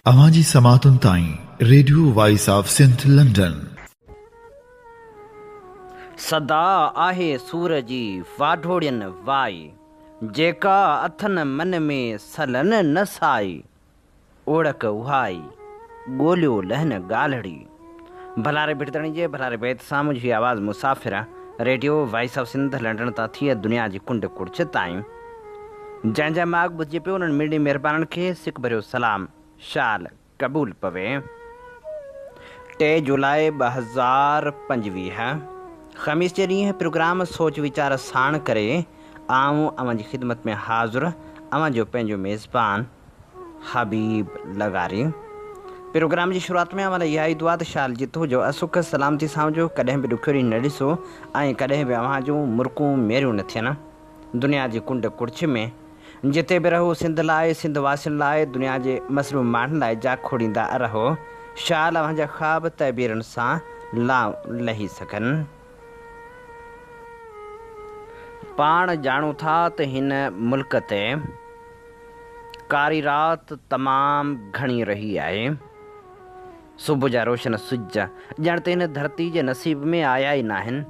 अवाजी समातुन ताईं radio voice of Sindh London. सदा आहे सूर जी वाढोड़ियन वाई, जेका अथन मन में सलन न साई। ओड़क उहाई ॻोल्हियो लहन ॻाल्हड़ी। भलारे बिटदणी जे भलारे बैत साम्हूं जी आवाज़ मुसाफ़िर radio voice of Sindh London तां थिए दुनिया जी कुंड कुड़च ताईं। जंहिंजा माग ॿुधिजे पियो उन्हनि मीड़ी महिरबाननि खे सिक भरियो सलाम शाल क़बूल पवे। 3 जुलाई 2025 ख़मीस जे ॾींहुं प्रोग्राम सोच वीचार साण करे आऊं अवां जी ख़िदमत में हाज़ुर अवां जो पंहिंजो मेज़बान हबीब लगारी। प्रोग्राम जी शुरूआत में अवां इहा ई दुआ त शाल जितो जो असुख सलामती सां कॾहिं बि ॾुखियो ॾींहुं न ॾिसो ऐं कॾहिं बि अवां जूं मुर्कूं मेरियूं न थियनि। दुनिया जी कुंड कुड़छ में जिते बि रहो सिंध लाइ, सिंध वासियुनि लाइ, दुनिया जे मसरूम माण्हुनि लाइ जा खोड़ींदा रहो। शाल अवां जा ख़्वाब तइबीरनि सां लही सघनि। पाण ॼाणूं था त हिन मुल्क ते कारी राति तमामु घणी रही आहे। सुबुह जा रोशन सिज ॼण त हिन धरती जे नसीब में आया ई न आहिनि।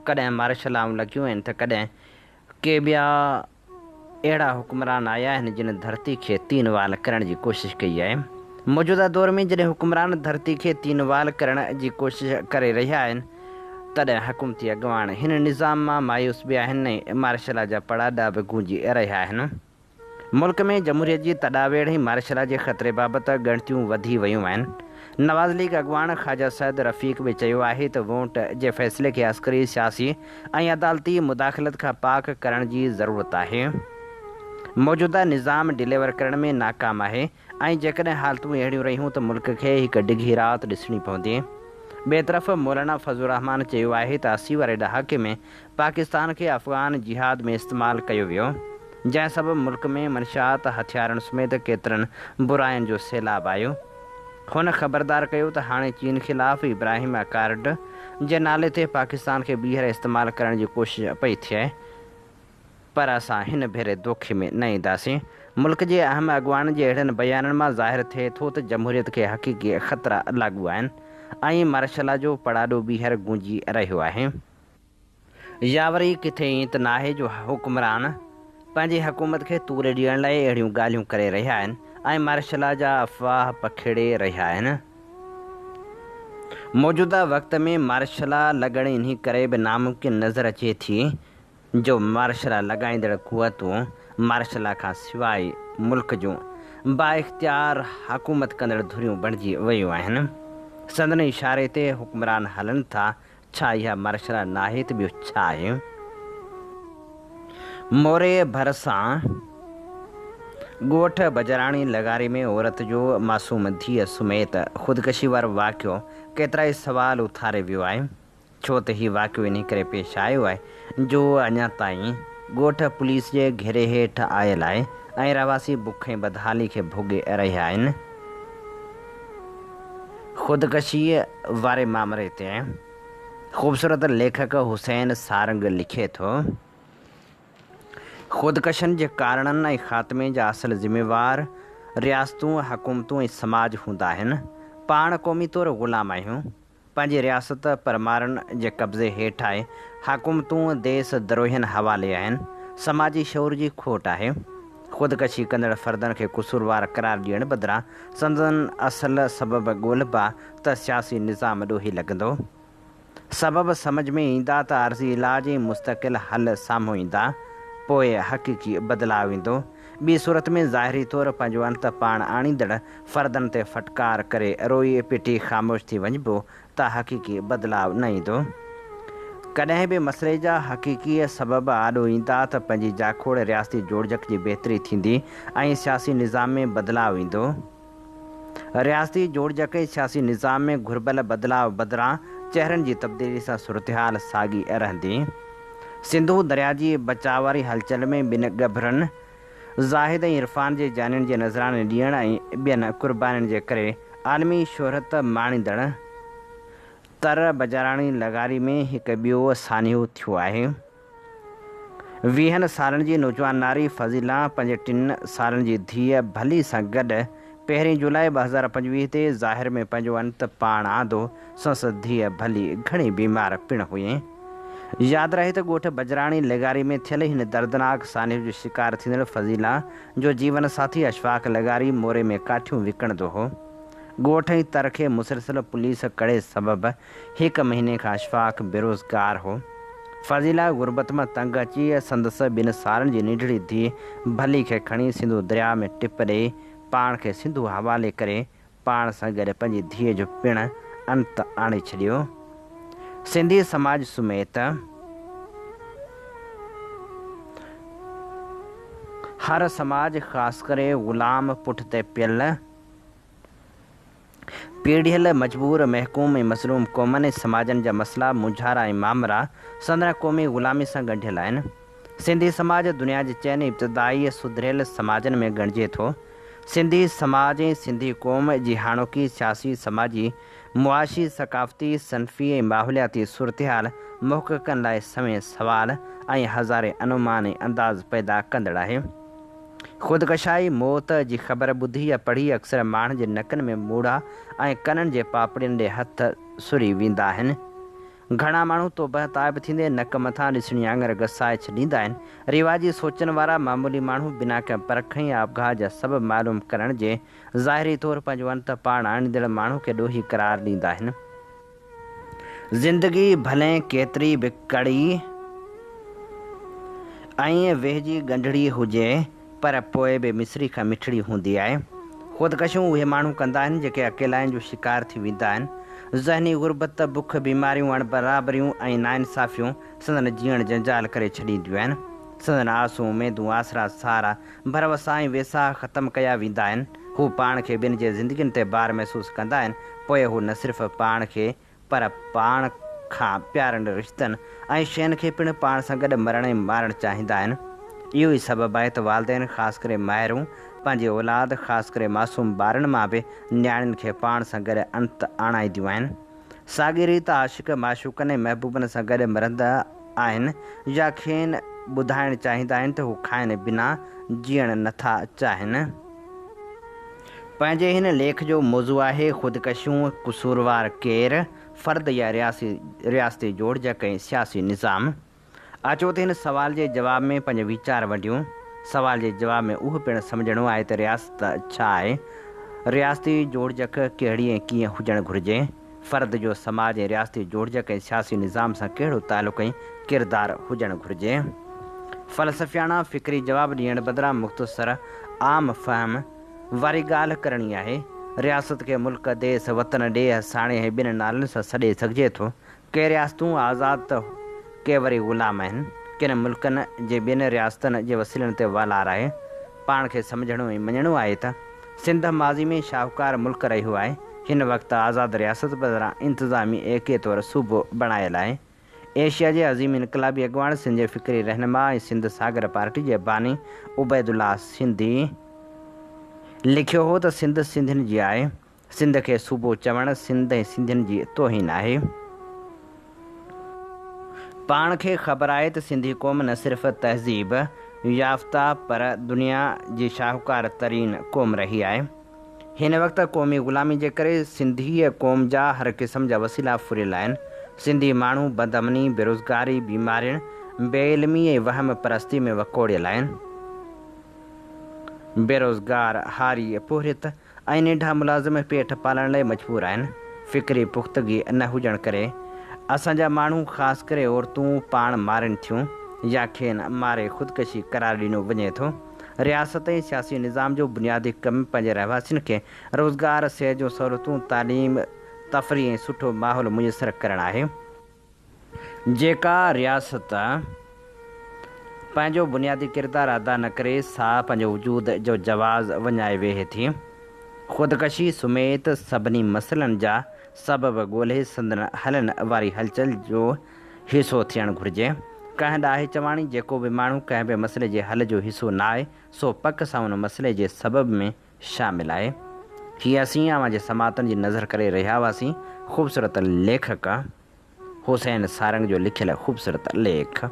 कॾहिं मार्शलाऊं लॻियूं आहिनि त कॾहिं के ॿिया अहिड़ा हुक्मरान आया आहिनि जिन धरती खे तीन वाल करण जी कोशिशि कई आहे। मौजूदा दौर में जॾहिं हुक्मरान धरती खे तीन वाल करण जी कोशिशि करे रहिया आहिनि तॾहिं हुकूमती अॻवान हिन निज़ाम मां मायूस बि आहिनि ऐं मार्शला जा पड़ाॾा बि गूंजी रहिया आहिनि। मुल्क में जमहूरियत जी तॾावेड़ ई मार्शला जे ख़तरे बाबति ॻणतियूं वधी वियूं आहिनि। नवाज़ लीग अॻवान ख़्वाजा सैद रफ़ीक़ बि चयो आहे त वोट जे फ़ैसिले खे अस्करी, सियासी ऐं अदालती मुदाख़लत खां पाक करण जी ज़रूरत आहे। मौजूदा निज़ाम डिलीवर करण में नाकाम आहे ऐं जेकॾहिं हालतूं अहिड़ियूं रहियूं त मुल्क खे हिकु डिघी राति ॾिसणी पवंदी। ॿिए तरफ़ मौलाना फज़लुर रहमान चयो आहे त 80 वारे ॾहाके में पाकिस्तान खे अफ़गान जिहाद में इस्तेमालु कयो वियो, जंहिं सबबु मुल्क में मंशात हथियारनि समेत केतिरनि बुराइनि जो सैलाब आयो। हुन ख़बरदार कयो त हाणे चीन ख़िलाफ़ु इब्राहिम अकार्ड जे नाले ते पाकिस्तान खे ॿीहर इस्तेमालु करण जी कोशिशि पई थिए, पर असां हिन भेरे दोखे में न ईंदासीं। मुल्क जे अहम अॻवान जे अहिड़नि बयाननि मां ज़ाहिर थिए थो त जमहूरियत खे हक़ीक़ी ख़तरा लाॻू आहिनि ऐं मार्शला जो पड़ाॾो ॿीहर गूंजी रहियो आहे। या वरी किथे ईअं त न आहे जो हुक्मरान पंहिंजी हुकूमत खे तूर ॾियण लाइ अहिड़ियूं ॻाल्हियूं करे रहिया आहिनि ऐं मार्शला जा अफ़वाह पखेड़े रहिया आहिनि। मौजूदा वक़्त में मार्शला लॻण इन करे बि नामुमकिन नज़र अचे थी जो मार्शला लॻाईंदड़ क़ुवतूं मार्शला खां सवाइ मुल्क जूं बाइख्तियार हुकूमत कंदड़ धुरियूं बणिजी वियूं आहिनि। संदन इशारे ते हुक्मरान हलनि था। छा इहा मार्शला न आहे त ॿियो छा आहे? मोरे भरिसां ॻोठ बजराणी लगारी में औरत जो मासूम धीअ समेत ख़ुदकशी वारो वाक़ियो केतिरा ई सवाल उथारे वियो आहे, छो त हीउ वाक़ियो इन करे पेश आयो आहे जो अञा ताईं ॻोठ पुलिस जे घेरे हेठि आयल आहे ऐं रवासी बुख ऐं बदहाली खे भोॻे रहिया आहिनि। ख़ुदकशीअ वारे मामले ते ख़ूबसूरत लेखक हुसैन सारंग लिखे थो, ख़ुदकशनि जे कारणनि ऐं ख़ात्मे जा असल ज़िम्मेवार रियासतूं, हुकूमतूं ऐं समाज हूंदा आहिनि। पाण क़ौमी तौरु ग़ुलाम आहियूं। पंहिंजी रियासत परमारनि जे कब्ज़े हेठि आहे। हुकूमतूं देस दरोहनि हवाले आहिनि। समाजी शौर जी खोट आहे। ख़ुदकशी कंदड़ फ़र्दनि खे क़सूरवार क़रार ॾियण बदिरां संदन असल सबब ॻोल्हबा त सियासी निज़ाम ॾोही लॻंदो। सबब समझ में ईंदा त आर्ज़ी इलाज ऐं मुस्तक़िल हल साम्हूं ईंदा, पोइ हक़ीक़ी बदिलाव ईंदो। ॿी सूरत में ज़ाहिरी तौरु पंहिंजो अंत पाण आणींदड़ फ़र्दनि ते फटकार करे रोई पिटी ख़ामोश थी वञिबो त हक़ीक़ी बदिलाव न ईंदो। कॾहिं बि मसइले जा हक़ीक़ी सबब आॾो ईंदा त पंहिंजी जाखोड़ रियासती जोड़जक जी बहितरी थींदी ऐं सियासी निज़ाम में बदिलाव ईंदो। रियासती जोड़जक ऐं सियासी निज़ाम में घुर्बल बदिलाव बदिरां चहिरनि जी तब्दीली सां सूरतहाल साॻी रहंदी। सिंधू दरिया जी बचाव वारी हलचल में ॿिनि गभरनि ज़ाहिद ऐं इरफ़ान जे जानियुनि जे नज़राने ॾियण ऐं ॿियनि क़ुर्बानीनि जे करे आलमी शोहरत माणींदड़ तर बजाराणी लगारी में हिकु ॿियो सान्हो थियो आहे। 20 सालनि जी नौजवान नारी फ़ज़ीला पंहिंजे 3 सालनि जी धीअ भली सां गॾु 1 जुलाई 2025 ते ज़ाहिर में पंहिंजो अंत पाण आंदो। संसद धीअ भली घणी बीमार पिणु हुई। यादि रहे त ॻोठ बजराणी लगारी में थियल हिन दर्दनाक सान्हे जो शिकार थींदड़ फज़ीला जो जीवन साथी अशफाक लगारी मोरे में काठियूं विकिणंदो हो। ॻोठ जी तरखे मुसलसल पुलिस कड़े सबबि 1 महीने खां अशफाक बेरोज़गार हो। फज़ीला गुरबत मां तंग अची संदसि 2 सालनि जी निढड़ी धीउ भली खे खणी सिंधु दरिया में टिप ॾेई पाण खे सिंधु हवाले करे पाण सां गॾु पंहिंजी धीअ जो पिणु अंत आणे छॾियो। सिंधी समाज समेत हर समाज ख़ासि करे ग़ुलाम पुठिते पियल पीढ़ियल मजबूर महकूम ऐं मज़लूम क़ौमनि ऐं समाजनि जा मसइला मुंझारा ऐं मामरा संदन क़ौमी ग़ुलामी सां ॻंढियल आहिनि। सिंधी समाज दुनिया जे चइनि इब्तिदाई सुधरियल समाजनि में ॻणिजे थो। सिंधी समाज ऐं सिंधी क़ौम जी हाणोकी सियासी समाजी मुआशी सक़ाफ़ती सनफ़ी ऐं माहौलियाती सूरतहाल मुहक़क़नि लाइ सवें सवाल ऐं हज़ारे अनुमान ऐं अंदाज़ पैदा कंदड़ आहे। ख़ुदकशाई मौत जी ख़बर ॿुधी या पढ़ी अक्सर माण्हुनि जे नकनि में मूड़ा ऐं कननि जे पापड़ियुनि ॾे हथ सुरी वेंदा आहिनि। घणा माण्हू तौबह ताइब थींदे नक मथां ॾिसणी आङर घसाए छॾींदा आहिनि। रिवाजी सोचनि वारा मामूली माण्हू बिना कंहिं परख या अबगाह जा सबब मालूम करण जे ज़ाहिरी तौरु पंहिंजो अंत पाण आणींदड़ माण्हू खे ॾोही करार ॾींदा आहिनि। ज़िंदगी भले केतिरी बि कड़ी ऐं वेझी ॻंढड़ी हुजे पर पोइ बि मिसरी खां मिठड़ी हूंदी आहे। ख़ुदकशियूं उहे माण्हू कंदा आहिनि जेके अकेलाइनि जो शिकार थी वेंदा आहिनि। ज़हनी गुरबत बुख बीमारियूं अणबराबरियूं ऐं नाइंसाफ़ियूं संदन जीअण जंजाल करे छॾींदियूं आहिनि। संदन आसूं उमेदूं आसरा सहारा भरवसा ऐं वेसा ख़तमु कया वेंदा आहिनि। हू पाण खे ॿिनि जे ज़िंदगियुनि ते बार महसूसु कंदा आहिनि। पोइ हू न सिर्फ़ु पाण खे पर पाण खां प्यारनि रिश्तनि ऐं शयुनि खे पिणु पाण सां गॾु मरण ऐं मारणु चाहींदा आहिनि। इहो ई सबबु आहे त वालदेन ख़ासि करे माहिरूं पंहिंजी औलाद ख़ासि करे मासूम ॿारनि मां बि नियाणियुनि खे पाण सां गॾु अंत आणाईंदियूं आहिनि। साॻी रीति आशिक़ माशूक़नि ऐं महबूबनि सां गॾु मरंदा आहिनि या खेनि ॿुधाइणु चाहींदा आहिनि त हू खाइनि बिना जीअण नथा चाहिनि। पंहिंजे हिन लेख जो मौज़ू आहे ख़ुदकशियूं क़सूरवार केरु, फ़र्द या रियासती जोड़जक ऐं सियासी निज़ाम। अचो त हिन सवाल जे जवाब में पंहिंजा वीचार वंडियूं। सवाल जे जवाब में उहो पिणु सम्झणो आहे त रियासत छा आहे, रियासती जोड़जक कहिड़ी ऐं कीअं हुजणु घुरिजे, फ़र्द जो समाज ऐं रियासती जोड़जक ऐं सियासी निज़ाम सां कहिड़ो तालुक़ ऐं किरदारु हुजणु घुरिजे। फ़लसफ़ियाना फ़िक्री जवाबु ॾियण बदिरां मुख़्तसर आम फ़हम वारी ॻाल्हि करणी आहे। रियासत खे मुल्क देस वतन ॾे साणे ऐं ॿिनि नालनि सां सॾे सघिजे थो। के रियासतूं आज़ादु त के वरी ग़ुलाम आहिनि। किन मुल्कनि जे ॿिनि रियासतनि जे वसीलनि ते वालार आहे। पाण खे सम्झणो ऐं मञणो आहे त सिंध माज़ी में शाहूकार मुल्क रहियो आहे। हिन वक़्तु आज़ादु रियासत बदिरां इंतिज़ामी एके तौरु सूबो बणायलु आहे। एशिया जे अज़ीम इनक़लाबी अॻवान सिंध जे फ़िक्री रहनुमा ऐं सिंध सागर पार्टी जे बानी उबैदुल्ला सिंधी लिखियो हो त सिंध सिंधियुनि जी आहे। सिंध खे सूबो चवणु सिंध ऐं सिंधियुनि जी तौहीन आहे। पाण खे ख़बर आहे त सिंधी क़ौम न सिर्फ़ु तहज़ीब याफ़्ता पर दुनिया जी शाहूकार तरीन क़ौम रही आहे। हिन वक़्तु क़ौमी ग़ुलामी जे करे सिंधीअ क़ौम जा हर क़िस्म जा वसीला फुरियल आहिनि। सिंधी माण्हू बदअमनी बेरोज़गारी बीमारियुनि बेइल्मी ऐं वहम परस्ती में वकोड़ियल आहिनि। बेरोज़गार हारी पुहरियत ऐं निंढा मुलाज़िम पेट पालण लाइ मजबूर आहिनि। फ़िक्री पुख़्तगी न हुजण करे असांजा माण्हू ख़ासि करे औरतूं पाण मारनि थियूं या खेनि मारे ख़ुदकशी करार ॾिनो वञे थो। रियासत ऐं सियासी निज़ाम जो बुनियादी कमु पंहिंजे रहवासियुनि खे रोज़गार सिहत जूं सहूलियतूं तालीम तफ़री ऐं सुठो माहौल मुयसरु करणु आहे। जेका रियासत पंहिंजो बुनियादी किरदारु अदा न करे सा पंहिंजो वजूद जो जवाज़ वञाए वेहे थी। ख़ुदकशी समेत सभिनी मसइलनि जा सबब ॻोल्हे संदन हलनि वारी हलचल जो हिसो थियणु घुरिजे। कंहिं ॾाहे चवाणी जेको बि माण्हू कंहिं बि मसइले जे हल जो हिसो न आहे सो पक सां उन मसइले जे सबब में शामिल आहे। हीअ असीं अवां जे समातनि जी नज़र करे रहिया हुआसीं। ख़ूबसूरत लेखक हुसैन सारंग जो लिखियलु ख़ूबसूरत लेख।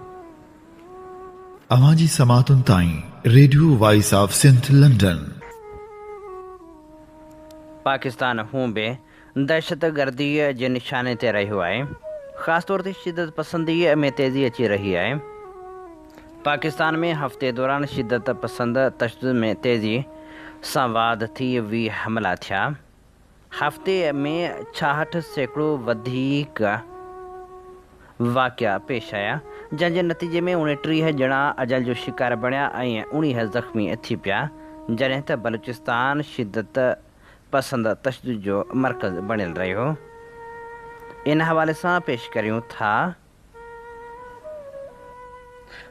अवां जी समातुनि ताईं radio voice of Sindh London. Pakistan हूं बि दहशतगर्दीअ जे निशाने ते रहियो आहे। ख़ासि तौर ते शिदत पसंदीअ में तेज़ी अची रही आहे। पाकिस्तान में हफ़्ते दौरान शिदत पसंद तशद्दुद में तेज़ी सां वाध थी 20 हमला थिया। हफ़्ते में 66% वधीक वाक़िया पेश आया, जंहिंजे नतीजे में 29 ॼणा अजल जो शिकार बणिया ऐं 19 ज़ख़्मी थी पिया, जॾहिं त बलूचिस्तान शिदत पसंद तशद्दुद जो मर्कज़ बणियल रहियो। इन हवाले सां पेश करियूं था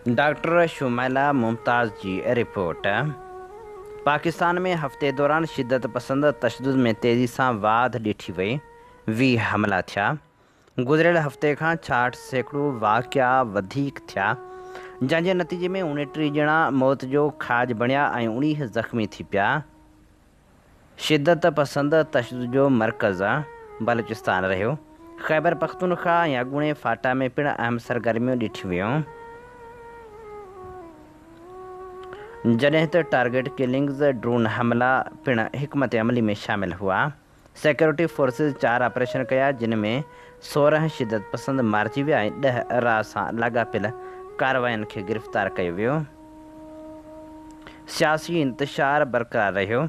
डॉक्टर शुमैला मुमताज़ जी रिपोर्ट। पाकिस्तान में हफ़्ते दौरान शिदत पसंद तशद्दुद में तेज़ी सां वाध ॾिठी वई। 20 हमला थिया। गुज़िरियल हफ़्ते खां 66% वाक़िया वधीक थिया, जंहिंजे नतीजे में 29 ॼणा मौत जो खाज बणिया ऐं 19 ज़ख़्मी थी पिया। शिदत पसंद तशद्दुद जो मर्कज़ बलूचिस्तान रहियो। ख़ैबर पख्तूनख्वा ऐं अॻूणे फाटा में पिणु अहम सरगर्मियूं ॾिठियूं वियूं, जॾहिं त टारगेट किलिंग्स ड्रोन हमला पिणु हिकमत अमली में शामिल हुआ। सिक्योरिटी फोर्सिस 4 ऑपरेशन कया, जिन में 16 शिदत पसंद मारिजी विया ऐं 10 राह सां लाॻापियल कार्रवाइनि खे गिरफ़्तार कयो वियो। सियासी इंतशार बरक़रार रहियो।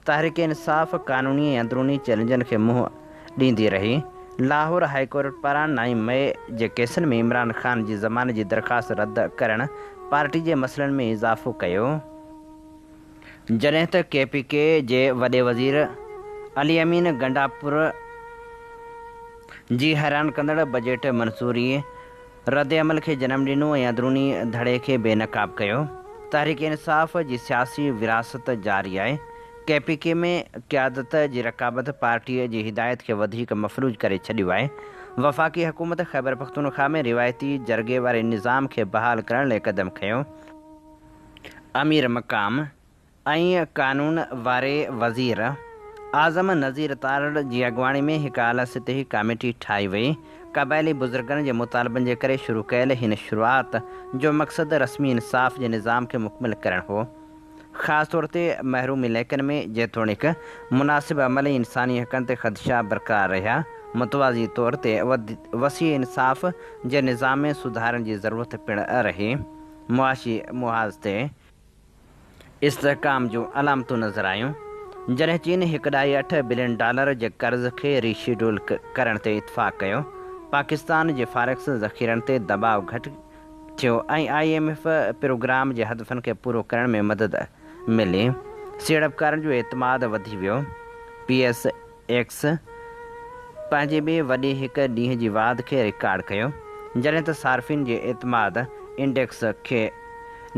तहरीक इंसाफ़ क़ानूनी ऐं अंदरूनी चैलेंजनि खे मुंहुं ॾींदी रही। लाहौर हाई कोर्ट पारां 9 मई जे केसनि में इमरान ख़ान जी ज़मानत जी दरख़्वास्त रद्द करणु पार्टी जे मसइलनि में इज़ाफ़ो कयो, जॾहिं त KPK जे वॾे वज़ीर अली अमीन गंडापुर जी हैरान कंदड़ बजट मंज़ूरी रद्द अमल खे जनमु ॾिनो ऐं अंदरूनी धड़े खे बेनक़ाब कयो। तहरीक इंसाफ़ जी सियासी विरासत जारी आहे। KPK में क़यादत जी रकाबत पार्टीअ जी हिदायत खे वधीक मफ़लूज करे छॾियो आहे। वफ़ाक़ी हुकूमत ख़ैबर पख्तूनख्वा में रिवायती जरगे वारे निज़ाम खे बहाल करण लाइ क़दम खयो। अमीर मक़ाम ऐं क़ानून वारे वज़ीर आज़म नज़ीर तारड़ जी अॻुवाणी में हिकु आला सतही कमेटी ठाही वई। क़बाइली बुज़ुर्गनि जे मुतालबनि जे करे शुरू कयल हिन शुरूआत जो मक़सदु रस्मी इंसाफ़ जे निज़ाम खे मुकमिल करणु हो, ख़ासि तौर ते महरूम इलाइक़नि में जेतोणीकि मुनासिब अमल इंसानी हक़नि ते ख़दशा बरक़रार रहिया। मुतवाज़ी तौर ते वसी इंसाफ़ जे निज़ाम में सुधारनि जी ज़रूरत पिणु रही। मुआशी मुहाज़ ते इस्तेहकाम जूं अलामतूं नज़र आयूं, जॾहिं चीन $1.8 बिलियन जे कर्ज़ खे रीशेड्यूल करण ते इतफ़ाक़ कयो। पाकिस्तान जे फॉरेक्स ज़ख़ीरनि ते दबाव घटि थियो ऐं IMF प्रोग्राम जे हदफ़नि खे पूरो करण में मदद मिली। सीड़पकारनि जो एतमाद वधी वियो। PSX पंहिंजे ॿिए वॾे हिकु ॾींहं जी वाध खे रिकॉर्ड कयो, जॾहिं त सार्फ़िन जे एतमाद इंडेक्स खे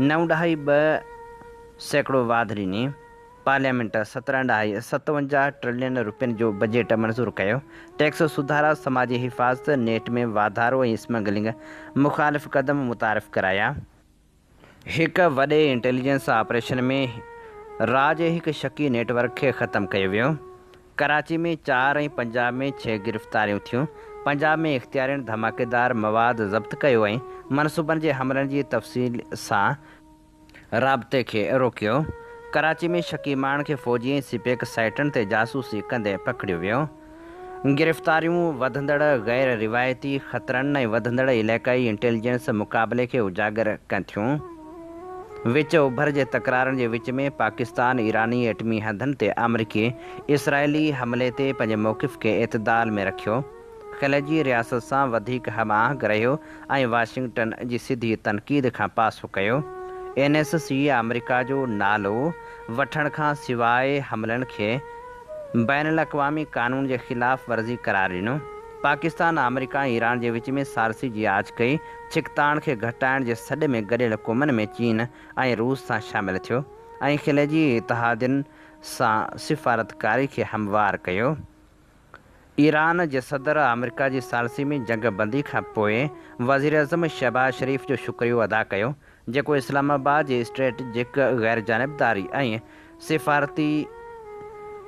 9.2% वाध ॾिनी। पार्लियामेंट 17.57 ट्रिलियन रुपयनि जो बजट मंज़ूर कयो। टैक्स सुधारा, समाजी हिफ़ाज़त, नेट में वाधारो ऐं स्मगलिंग मुख़ालिफ़ क़दम मुतारिफ़ कराया। हिकु वॾे इंटेलिजेंस ऑपरेशन में राज हिकु शकी नेटवर्क खे ख़तमु कयो वियो। कराची में 4 ऐं पंजाब में 6 गिरफ़्तारियूं थियूं। पंजाब में इख़्तियारियुनि धमाकेदार मवाद ज़ब्त कयो ऐं मनसूबनि जे हमलनि जी तफ़सील सां राब्ते खे रोकियो। कराची में शकी माण्हुनि खे फ़ौजी ऐं सिपेक साइटनि ते जासूसी कंदे पकड़ियो वियो। गिरफ़्तारियूं वधंदड़ गैर रिवायती ख़तरनि ऐं वधंदड़ इलाइक़ाई इंटेलिजेंस मुक़ाबले खे उजागर कनि थियूं। विच उभर जे तकरारनि जे विच में पाकिस्तान ईरानी एटमी हदनि ते अमरीकी इसराइली हमले ते पंहिंजे मौक़िफ़ खे एतदाल में रखियो। ख़िलजी रियासत सां वधीक हमाहंग रहियो ऐं वाशिंगटन जी सिधी तनक़ीद खां पासो कयो। NSC अमेरिका जो नालो वठण खां सवाइ हमलनि खे बैनुल अक़वामी क़ानून जे ख़िलाफ़ वर्ज़ी करार ॾिनो। पाकिस्तान अमेरिका ऐं ईरान जे विच में सारसी जी आच कई। छिकताण खे घटाइण जे सॾ में गॾियल क़ौमनि में चीन ऐं रूस सां शामिलु थियो ऐं ख़िलजी इतिहादियुनि सां सिफ़ारतकारी खे हमवार कयो। ईरान जे सदर अमेरिका जी सालसी में जंग बंदी खां पोइ वज़ीर आज़म शहबाज शरीफ़ जो शुक्रियो अदा कयो, जेको इस्लामाबाद जी स्ट्रेटजिक गैर जानिबदारी ऐं सिफ़ारती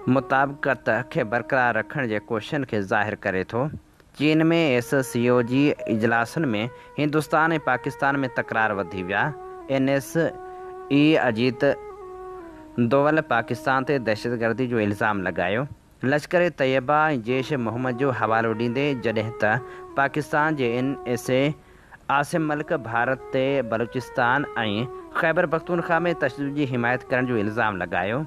मुताबिक़त खे बरक़रार रखण जे कोशिशनि खे ज़ाहिर करे थो। चीन में SCO जी इजलासनि में हिंदुस्तान ऐं पाकिस्तान में तकरार वधी विया। NSE अजीत दोवल पाकिस्तान ते दहशतगर्दी जो इल्ज़ाम लॻायो। लश्कर तैयबा ऐं जैश मोहम्मद जो हवालो ॾींदे जॾहिं त पाकिस्तान जे NSA आसिम मलिक भारत ते बलूचिस्तान ऐं ख़ैबर पख्तूनख्वा में तशदुद जी हिमायत करण जो इल्ज़ाम लॻायो।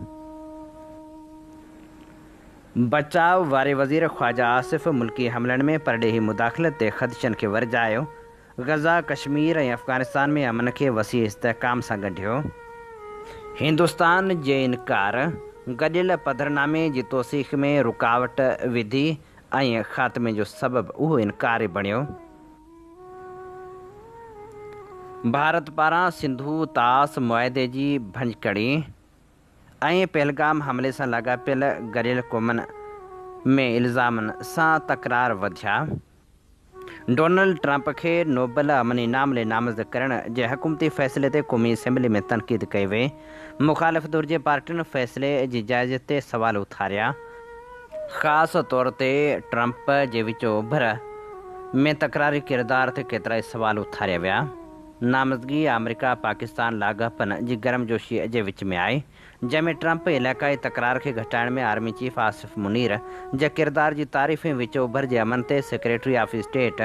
बचाव वारे वज़ीर ख़्वाजा आसिफ़ मुल्की हमलनि में परॾेही मुदाख़लत ते ख़दशनि खे वरजायो। गज़ा, कश्मीर ऐं अफ़गानिस्तान में अमन खे वसी इस्तेहकाम सां ॻंढियो। हिंदुस्तान जे इनकार गॾियल पधरनामे जी तौसीक़ में रुकावट विधी ऐं ख़ात्मे जो सबबु उहो इनकार ई बणियो। भारत पारां सिंधु तास मुआदे जी भञकड़ी ऐं पहलगाम हमले सां लाॻापियल गॾियल क़ौमनि में इल्ज़ामनि सां तकरार वधिया। डोनाल्ड ट्रंप खे नोबल अमन इनाम लाइ नामज़द करण जे हुकूमती फ़ैसिले ते क़ौमी असेंबली में तनक़ीद कई वई। मुख़ालिफ़ धुर जे पार्टियुनि फ़ैसिले जी जाइज़ियत ते सवाल उथारिया। ख़ासि तौर ते ट्रंप जे विचो उभर में तकरारी किरदार ते केतिरा ई सवाल उथारिया विया। नामज़दगी अमेरिका पाकिस्तान लाॻापन जी गर्मजोशीअ जे विच में आहे, जंहिंमें ट्रंप इलाइक़ाई तकरार खे घटाइण में आर्मी चीफ आसिफ मुनीर जे किरदार जी तारीफ़ ऐं विचो उभर जे अमन ते सेक्रेटरी ऑफ स्टेट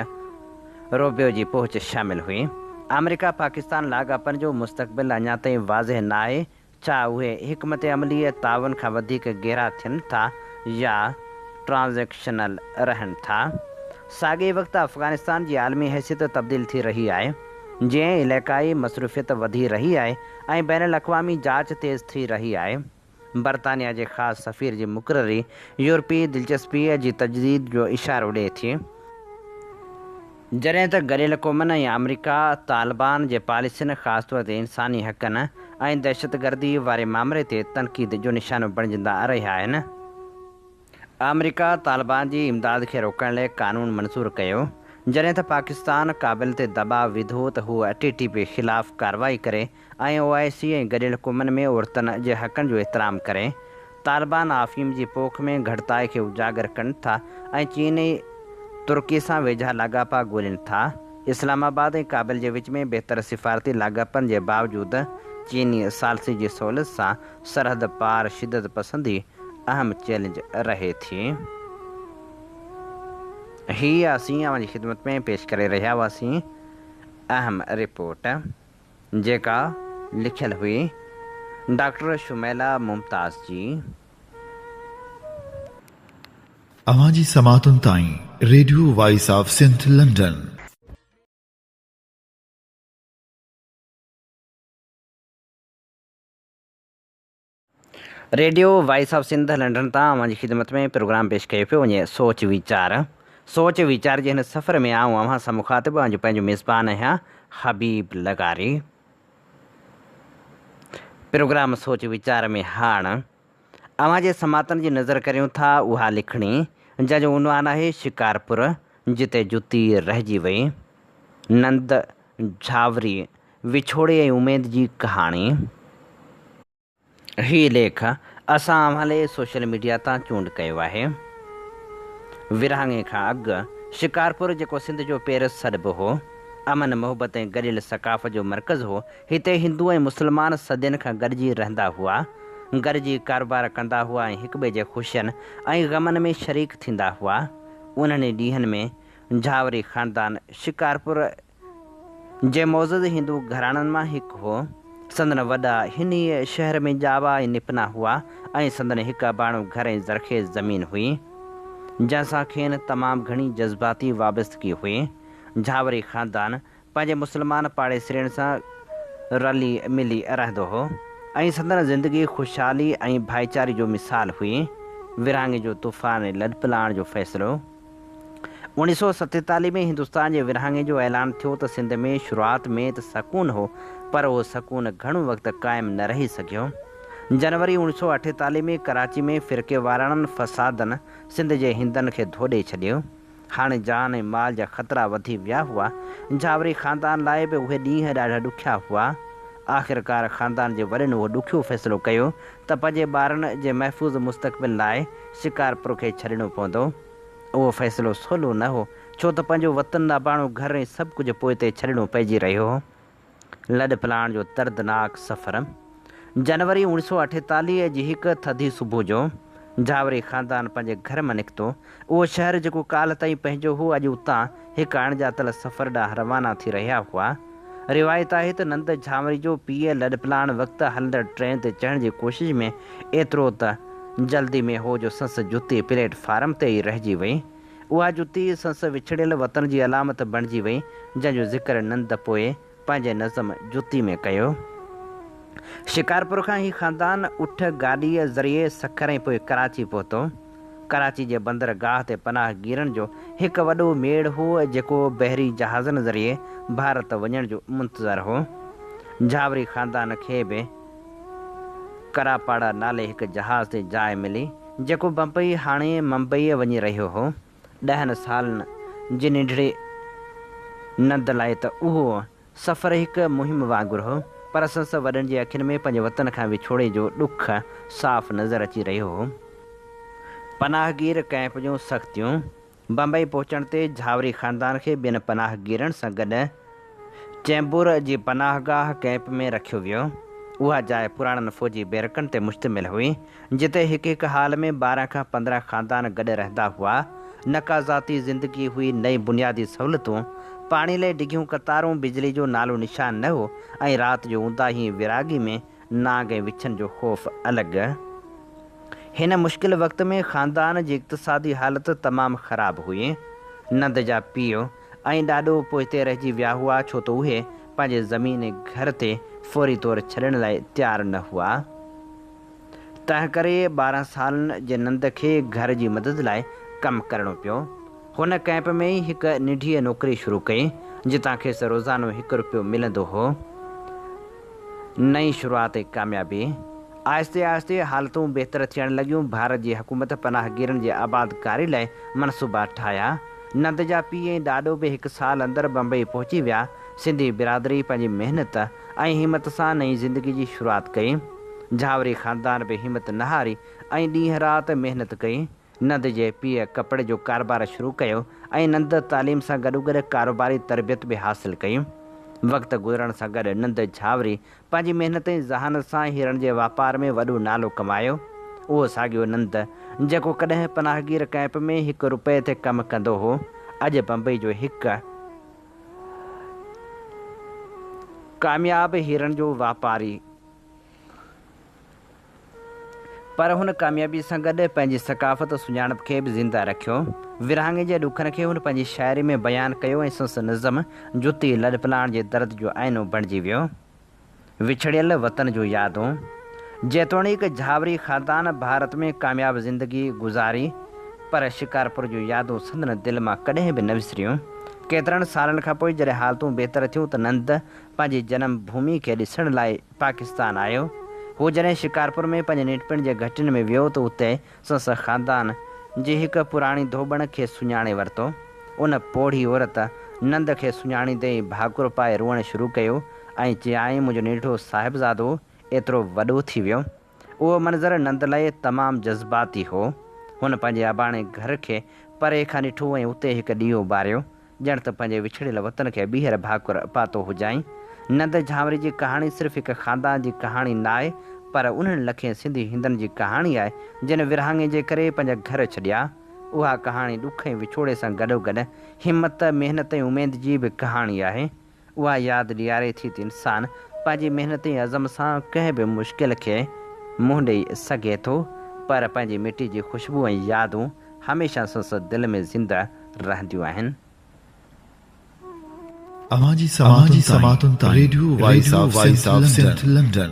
रोबियो जी पहुच शामिल हुई। अमेरिका पाकिस्तान लाॻापन जो मुस्तक़बिल अञा ताईं वाज़िह न आहे। छा उहे हिकमत अमली तावन खां वधीक गहरा थियनि था या ट्रांज़ेक्शनल रहनि था। साॻिए वक़्तु अफ़गानिस्तान जी आलमी हैसियत तब्दील थी रही आहे, जंहिं इलाइक़ाई मसरूफ़ियत वधी रही आहे ऐं बैन अल-अक़वामी जांच तेज़ थी रही आहे। बरतानिया जे ख़ासि सफ़ीर जी मुक़ररी यूरोपी दिलचस्पीअ जी तजदीद जो इशारो ॾिए थी, जॾहिं त गॾियल क़ौमनि ऐं अमेरिका तालिबान जे पॉलिसियुनि ख़ासि तौर ते इंसानी हक़नि ऐं दहशतगर्दी वारे मामले ते तनक़ीद जो निशानो बणिजंदा रहिया आहिनि। अमेरिका तालिबान जी इमदाद खे रोकण लाइ क़ानून मंज़ूरु कयो, जॾहिं त पाकिस्तान क़ाबिल ते दबाउ विधो त हू TTP ख़िलाफ़ कार्रवाई करे ऐं OIC ऐं गॾियल क़ौमनि में औरतुनि जे हक़नि जो एतिराम करे। तालिबान अफ़ीम जी पोख में घटिताई खे उजागर कनि था ऐं चीन ऐं तुर्की सां वेझा लाॻापा ॻोल्हिनि था। इस्लामाबाद ऐं काबिल जे विच में बहितर सिफ़ारती लाॻापनि जे बावजूदि चीनी सालसी जी सहूलियत सां सरहद पार शिदत पसंदी अहम चैलेंज रहे थी। हीअ असीं अव्हांजी ख़िदमत में पेश करे रहिया हुआसीं अहम रिपोर्ट, जेका लिखियल हुई डॉक्टर शुमैला मुमताज़ जी। अवांजी समातुनि ताईं radio voice of Sindh London. Radio voice of Sindh London तां अव्हांजी ख़िदमत में प्रोग्राम पेश कयो पियो वञे सोच वीचार जे हिन सफ़र में आऊं अव्हां सां मुखातिबु आहियां पंहिंजो मेज़बान आहियां हबीब लगारी। प्रोग्राम सोच वीचार में हाणे अव्हांजे समातनि जी नज़र करियूं था उहा लिखणी जंहिंजो उनवान आहे शिकारपुर जिते जुती रहिजी वई, नंद झावरी विछोड़े ऐं उमेद जी कहाणी। हीउ लेख असां अव्हां लाइ सोशल मीडिया तां चूंड कयो आहे। विरहाङे खां अॻु शिकारपुर जेको सिंध जो पेरिस सॾिबो हो, अमन मोहबत ऐं गॾियल सक़ाफ़त जो मर्कज़ हो। हिते हिंदू ऐं मुस्लमान सदियुनि खां गॾिजी रहंदा हुआ, गॾिजी कारोबार कंदा हुआ ऐं हिक ॿिए जे ख़ुशियुनि ऐं ग़मनि में शरीक थींदा हुआ। उन्हनि ॾींहंनि में झावरी ख़ानदान शिकारपुर जे मौजूद हिंदू घराणनि मां हिकु हो। संदन वॾा हिन शहर में जावा ऐं निपना हुआ ऐं संदन हिक अबाणो घर ऐं ज़रख़ेज़ ज़मीन हुई, जंहिंसां खेनि तमामु घणी जज़्बाती वाबस्तगी हुई। झावरी ख़ानदान पंहिंजे मुस्लमान पाड़ेसरियुनि सां रली मिली रहंदो हो ऐं संदन ज़िंदगी ख़ुशहाली ऐं भाईचारे जो मिसाल हुई। विरहाङे जो तूफ़ान ऐं लॾपलाइण जो फ़ैसिलो 1947 में हिंदुस्तान जे विरहाङे जो ऐलान थियो त सिंध में शुरूआति में त सकून हो, पर उहो सकून घणो वक़्तु क़ाइमु न रही सघियो। जनवरी 1948 में कराची में फ़िरके वारनि फ़सादनि सिंध जे हिंदनि खे धोॾे छॾियो। हाणे जान ऐं माल जा ख़तरा वधी विया हुआ। झावरी ख़ानदान लाइ बि उहे ॾींहं ॾाढा ॾुखिया हुआ। आख़िरकार ख़ानदान जे वॾनि उहो ॾुखियो फ़ैसिलो कयो त पंहिंजे ॿारनि जे महफ़ूज़ मुस्तक़बिल लाइ शिकारपुर खे छॾिणो पवंदो। उहो फ़ैसिलो सवलो न हो, छो त पंहिंजो वतन अबाणो घर ऐं सभु कुझु पोइ ते छॾिणो पइजी रहियो हो। लॾपलाइण जो दर्दनाक सफ़र। जनवरी 1948 जी हिकु थधी सुबुह जो झावरी ख़ानदान पंहिंजे घर मां निकितो। उहो शहर जेको काल्ह ताईं पंहिंजो हो, अॼु उतां हिकु अणॼातल सफ़र ॾांहुं रवाना थी रहिया हुआ। रिवायत आहे त नंद झांवरी जो पीउ लॾपलाण वक़्तु हलंदड़ ट्रेन ते चढ़ण जी कोशिश में एतिरो त जल्दी में हो जो संस जुती प्लेटफार्म ते ई रहिजी वई। उहा जुती संस विछड़ियल वतन जी अलामत बणिजी वई, जंहिंजो ज़िक्र नंद पोइ पंहिंजे नज़म जुती में कयो। शिकारपुर खां ही ख़ानदान उठ गाॾीअ ज़रिए सखर ऐं पोइ कराची पहुतो। कराची जे बंदरगाह ते पनाह गिरनि जो हिकु वॾो मेड़ हो जेको बहरी जहाज़नि ज़रिए भारत वञण जो मुंतज़र हो। झावरी ख़ानदान खे बि करापाड़ा नाले हिकु जहाज़ ते जाइ मिली जेको बम्बई हाणे मुंबई वञी रहियो हो। 10 सालनि जी नंढड़े नंद लाइ त उहो सफ़र हिकु मुहिम वांगुरु हो, पर संस वॾनि जी अखियुनि में पंहिंजे वतन खां विछोड़े जो ॾुख साफ़ नज़र अची रहियो हो। पनाहगीर कैंप जूं सख़्तियूं। बम्बई पहुचण ते झावरी ख़ानदान खे ॿियनि पनाहगीरनि सां गॾु चैंबूर जी पनाहगाह कैंप में रखियो वियो। उहा जाइ पुराणनि फ़ौजी बैरकनि ते मुश्तमिल हुई, जिते हिकु हिकु हाल में 12 खां 15 ख़ानदान गॾु रहंदा हुआ। नकाज़ाती ज़िंदगी हुई, नई बुनियादी सहूलियतूं, पाणी लाइ डिघियूं कतारूं, बिजली जो नालो निशान न हो ऐं राति जो हूंदा ई विरागी में नांग ऐं विछनि जो ख़ौफ़ अलॻि। हिन मुश्किल वक़्त में ख़ानदान जी इक़्तिसादी हालत तमामु ख़राबु हुई। नंद जा पीउ ऐं ॾाॾो पोइते रहिजी विया हुआ, छो त उहे पंहिंजे ज़मीन घर ते फौरी तौरु छॾण लाइ तयारु न हुआ। तंहिं करे 12 सालनि जे नंद खे घर जी मदद लाइ कमु करणो पियो। हुन कैंप में ई हिकु निढीअ नौकिरी शुरू कई, जितां खेसि रोज़ानो ₹1 मिलंदो हो। नई शुरूआत ऐं कामयाबी। आहिस्ते आहिस्ते हालतूं बहितर थियण लॻियूं। भारत जी हुकूमत पनाहगीरनि जे आबादकारी लाइ मनसूबा ठाहिया। नंद जा पीउ ऐं ॾाॾो बि 1 साल अंदरि बम्बई पहुची विया। सिंधी बिरादरी पंहिंजी महिनत ऐं हिमत सां नई ज़िंदगी जी शुरूआति कई। झावरी ख़ानदान बि हिमत न हारी ऐं ॾींहुं राति महिनत कई। नंद जे पीउ कपिड़े जो कारोबार शुरू कयो ऐं नंद तालीम सां गॾोगॾु कारोबारी तरबियत बि हासिलु कई। वक़्तु गुज़रण सां गॾु नंद झावरी पंहिंजी महिनत ऐं ज़हानत सां हीरनि जे वापार में वॾो नालो कमायो। उहो साॻियो नंद जेको कॾहिं पनाहगीर कैंप में ₹1 ते कमु कंदो हो, अॼु बम्बई जो हिकु कामयाबु हीरनि जो वापारी। पर हुन कामयाबी सां गॾु पंहिंजी सकाफ़त सुञाणप खे बि ज़िंदा रखियो। विरहाङे जे ॾुखनि खे हुन पंहिंजी शाइरी में बयानु कयो ऐं संस नज़म जुती लॾपलाण जे दर्द जो आइनो बणिजी वियो। विछड़ियल वतन जो यादूं। जेतोणीकि झावरी ख़ानदान भारत में कामयाबु ज़िंदगी गुज़ारी, पर शिकारपुर जूं यादूं संदनि दिलि मां कॾहिं बि न विसरियूं। केतिरनि सालनि खां पोइ जॾहिं हालतूं बहितर थियूं त नंद पंहिंजी जनम भूमि खे ॾिसण लाइ पाकिस्तान आयो। हू जॾहिं शिकारपुर में पंहिंजे निटपिण जे घटिन में वियो त उते संस ख़ानदान जी हिकु पुराणी धोबण खे सुञाणे वरितो। उन पोढ़ी औरत नंद खे सुञाणींदे ई भाकुर पाए रोअणु शुरू कयो ऐं चयाईं, मुंहिंजो निढो साहिबज़ादो एतिरो वॾो थी वियो। उहो मंज़रु नंद लाइ तमामु जज़्बाती हो। हुन पंहिंजे अबाणे घर खे परे खां ॾिठो ऐं उते हिकु ॾीओ ॿारियो, ॼण त पंहिंजे विछड़ियल वतन खे ॿीहर भाकुर पातो हुजाईं। नंद झांवरी जी कहाणी सिर्फ़ु हिकु ख़ानदान जी कहाणी न आहे, पर उन्हनि लखे सिंधी हिंदनि जी कहाणी आहे जिन विरहाङे जे करे पंहिंजा घर छॾिया। उहा कहाणी ॾुख ऐं विछोड़े सां गॾोगॾु हिमत, महिनत ऐं उमेद जी बि कहाणी आहे। उहा यादि ॾियारे थी त इंसानु पंहिंजी महिनत ऐं अज़म सां कंहिं बि मुश्किल खे मुंहुं ॾेई सघे थो, पर पंहिंजी मिटी जी ख़ुशबू ऐं यादूं हमेशह संस दिलि में ज़िंदा रहंदियूं आहिनि। अवांजी समातुनि ताईं radio voice of Sindh London.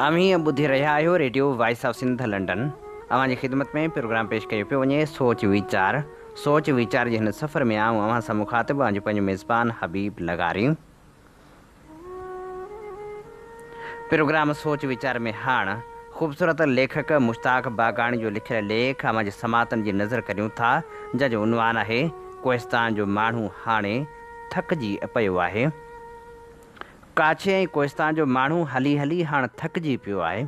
अमीं ॿुधी रहिया आहियो radio voice of Sindh London. अवांजी ख़िदमत में प्रोग्राम पेश कयो पियो वञे सोच वीचार। सोच वीचार जे हिन सफ़र में आऊं अव्हां सां मुखातिबु आहियां पंहिंजो मेज़बान हबीब लगारी। प्रोग्राम सोच वीचार में हाणे ख़ूबसूरत लेखक मुश्ताक बाग़ानी जो लिखियल लेख अवांजे समातनि जी नज़र करियूं था, जंहिंजो उनवान आहे कोहिस्तान जो माण्हू हाणे थकिजी पियो आहे। काछे ऐं कोहिस्तान जो माण्हू हली हली हाणे थकिजी पियो आहे।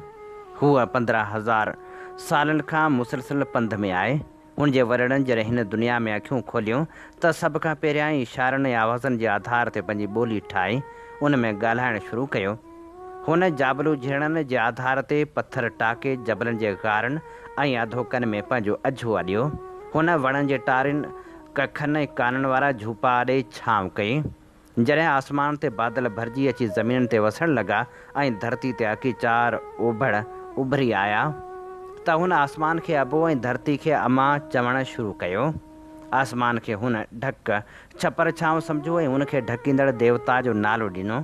हूअ 15,000 सालनि खां मुसलसिल पंध में आहे। हुन जे वरड़नि जॾहिं हिन दुनिया में अखियूं खोलियूं त सभ खां पहिरियां ई इशारनि ऐं आवाज़नि जे आधार ते पंहिंजी ॿोली ठाही, उन में ॻाल्हाइणु शुरू कयो। हुन जाबलू झिड़नि जे आधार ते पथर टाके जबलनि जे कारण ऐं अधोकनि में पंहिंजो अझो अॾियो। हुन वणनि जे टारियुनि कखनि ऐं काननि वारा झूपा ॾे छांव कई। जॾहिं आसमान ते बादल भरिजी अची ज़मीन ते वसण लॻा ऐं धरती ते अकीचार उभड़ उभरी आया त हुन आसमान खे अबो ऐं धरती खे अमा चवणु शुरू कयो। आसमान खे हुन ढक छपर छांव सम्झो ऐं हुनखे ढकींदड़ देवता जो नालो ॾिनो।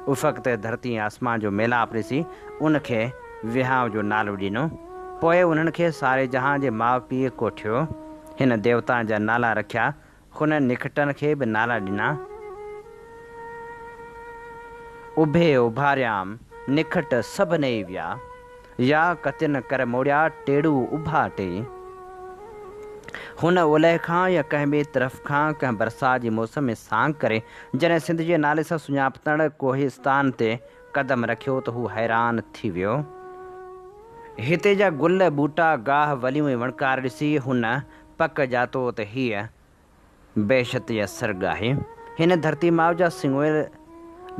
उफ़क़ ते धरती ऐं आसमान जो मेलाप ॾिसी उनखे विहांव जो नालो ॾिनो। पोइ उन्हनि खे सारे जहां जे माउ पीउ कोठियो। हिन देवता जा नाला रखिया। हुन निखटनि खे बि नाला ॾिना। उभे उभारियाम निखट सभने विया, या कतिन कर मोड़िया टेड़ू उभा टे। हुन ओलह खां या कंहिं ॿिए तरफ़ खां कंहिं बरसात जी मौसम में सांग करे जॾहिं सिंध जे नाले सां सुञापतड़ कोहिस्तान ते क़दम रखियो त हू हैरान थी वियो। हिते जा गुल ॿूटा गाह वलियूं ऐं वणकार ॾिसी हुन पक जातो त हीअ बेशत या सर्ग आहे। हिन धरती माउ जा सिंगोयल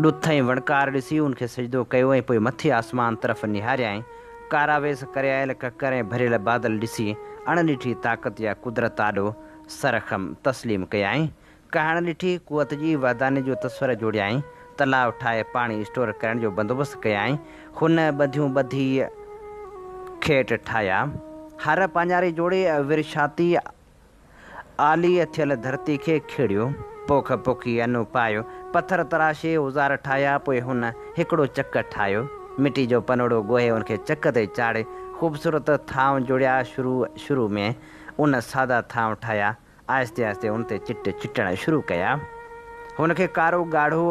ॾुथ ऐं वणकार ॾिसी उनखे सजदो कयो ऐं पोइ मथे आसमान तरफ़ निहारियाईं। कारावेस करे आयल ककर ऐं भरियल बादल ॾिसी अणॾिठी ताक़त या कुदरत आॾो सरखम तस्लीम कयाईं। कहाण ॾिठी कुवत जी वादाने जो तस्वर जोड़ियाईं। तलाव ठाहे पाणी स्टोर करण जो बंदोबस्तु कयाईं। हुन ॿधियूं ॿधी खेट ठाहिया। हर पांजारे जोड़े विरछाती आली थियल धरती खे खेड़ियो। पोख पोखी अनु पायो। पथर तराशे औज़ार ठाहिया। पोइ हुन हिकिड़ो चक ठाहियो। मिटी जो पनोड़ो ॻोहे उनखे चक ते चाढ़े ख़ूबसूरत थांव जोड़िया। शुरू में उन सादा थांव ठाहिया। आहिस्ते आहिस्ते उन ते चिट चिटण शुरू कया। हुनखे कारो ॻाढ़ो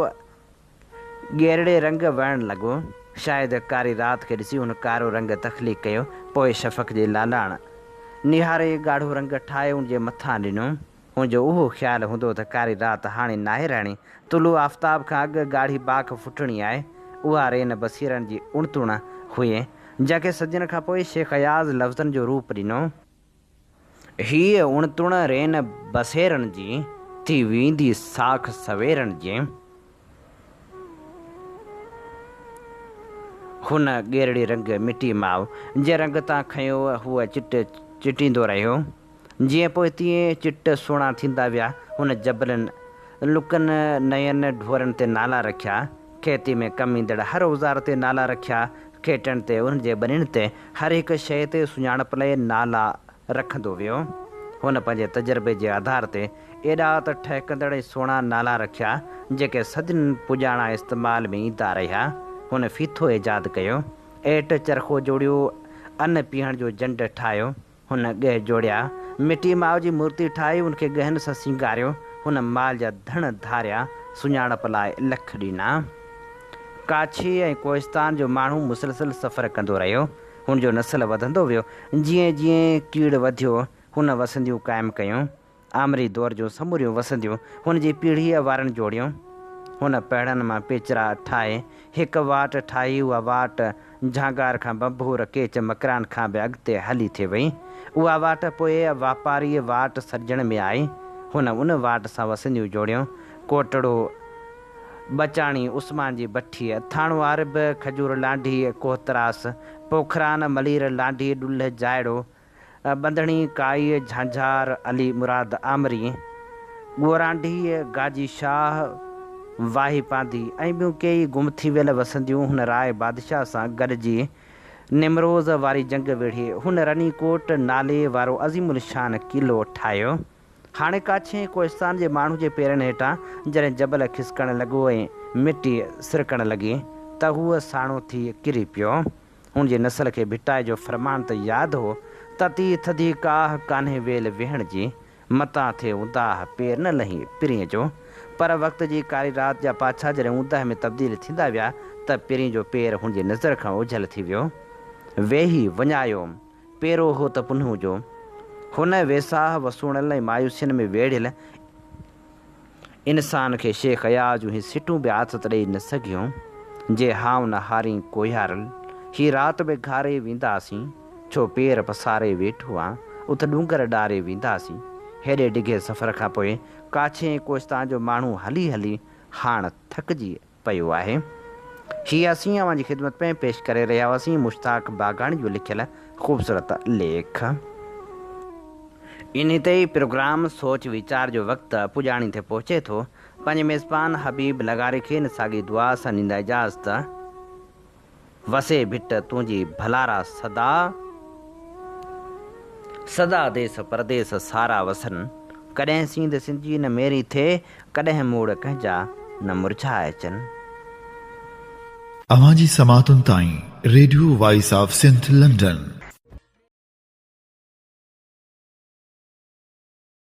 ॻेरड़े रंग वणणु लॻो। शायदि कारी राति खे ॾिसी हुन कारो रंग तख़लीक़ कयो। पोइ शफ़क़ जे लालाण निहारे ॻाढ़ो रंग ठाहे उनजे मथां ॾिनो। हुनजो उहो ख़्यालु हूंदो त कारी राति हाणे नाहे रहणी। तुलू आफ़्ताब खां अॻु ॻाढ़ी बाख फुटणी आहे। उहा रेन बसीरनि जी उणतुण हुई जंहिंखे सजण खां पोइ शेख अयाज़ लफ़्ज़नि जो रूप ॾिनो। हीअ उणतुण रेन बसेरनि जी थी वेंदी साख सवेरनि जी। हुन ॻेरड़ी रंग मिटी माउ जे रंग तां खयो हूअ चिट चिटींदो रहियो। जीअं पोइ तीअं चिट सुहिणा थींदा विया। हुन जबलनि लुकनि नयनि ढोरनि ते नाला रखिया। खेती में कमु ईंदड़ हर औज़ार ते नाला रखिया। खेटनि ते उनजे ॿनिन ते हर हिकु शइ ते सुञाणप लाइ नाला रखंदो वियो। हुन पंहिंजे तजुर्बे जे आधार ते एॾा त ठहिकंदड़ सुहिणा नाला रखिया जेके सदियुनि पुॼाणा इस्तेमाल में ईंदा रहिया। हुन फीथो ईजाद कयो। एट चरखो जोड़ियो। अन्न पीअण जो जंड ठाहियो। हुन ॻह जोड़िया। मिटी माउ जी मूर्ति ठाही उनखे गहन सां सिंगारियो। हुन माल जा धण धारिया। सुञाणप लाइ लख ॾिना। काछी ऐं कोहिस्तान जो माण्हू मुसलसिल सफ़र कंदो रहियो। हुनजो नस्ल वधंदो वियो। जीअं जीअं कीड़ वधियो हुन वसंदियूं क़ाइमु कयूं। आमरी दौर जूं समूरियूं वसंदियूं हुनजी पीढ़ीअ वारनि जोड़ियूं। हुन पेड़नि मां पेचरा ठाहे हिकु वाट ठाही। उहा वाट झांगार खां बंबूर केच मकरान खां बि अॻिते हली थी वई। उहा वाट पोइ वापारीअ वाट सजण में आई। हुन उन वाट सां वसंदियूं जोड़ियूं। कोटड़ो बचाणी उस्मान जी भठी थाणो आरब खजूर लांढी कोहतरास पोखरान मलीर लांढी ॾुल्ह जायड़ो बंदणी काई झांझार अली मुराद आमरी ॻोरांढी गाजी शाह वाही पांदी ऐं ॿियूं कई गुम थी वियल वसंदियूं। हुन राय बादशाह सां गॾिजी निमरोज़ वारी जंग विढ़ी। हुन रनीकोट नाले वारो अज़ीमुल शान क़िलो ठाहियो। हाणे काछे कोहिस्तान जे माण्हू जे पेरनि हेठां जॾहिं जबल खिसकणु लॻो ऐं मिटी सिरकणु लॻी त हूअ साणो थी किरी पियो। हुनजे नस्ल खे भिटाए जो फरमान त यादि हो तती थधी काह कान्हे वेल वेहण जी। मतां थिए उदाह पेर न लही पिरीअ जो। पर वक़्त जी कारी राति जा पाछा जॾहिं ऊंदहि में तब्दील थींदा विया त पिरीं जो पेर हुनजी नज़र खां ओझल थी वियो। वेही वञायो पेरो हो त पुन्हू जो। हुन वेसाह वसूणल ऐं मायूसियुनि में वेढ़ियल इंसान खे शेख अयाज़ जूं ही सिटूं बि आथत ॾेई न सघियूं। जे हाव न हारी कोहियारल ही राति बि घारे वेंदासीं। छो पेर पसारे वेठो आहे उथ डूंगर ॾारे वेंदासीं। हेॾे डिघे सफ़र खां पोइ काछे कोहिस्तान जो माण्हू हली हली हाण थकिजी पियो आहे। ही असीं अवां जी ख़िदमत में पेश करे रहिया हुआसीं मुश्ताक बाग़ानी जो लिखियल ख़ूबसूरत लेख। इन ते ई प्रोग्राम सोच वीचार जो वक़्तु पुॼाणी ते पहुचे थो। पंहिंजे मेज़बान हबीब लगारे खे इन साॻी दुआ सां ॾींदा इजाज़त। वसे भिट तुंहिंजी भलारा सदा, सदा देस परदेस सारा वसन। कॾहिं सींध सिंधी न मेरी थिए, कॾहिं मोड़ कंहिंजा न मुरझाए अचनि। अवां जी समातुनि ताईं radio voice of Sindh London.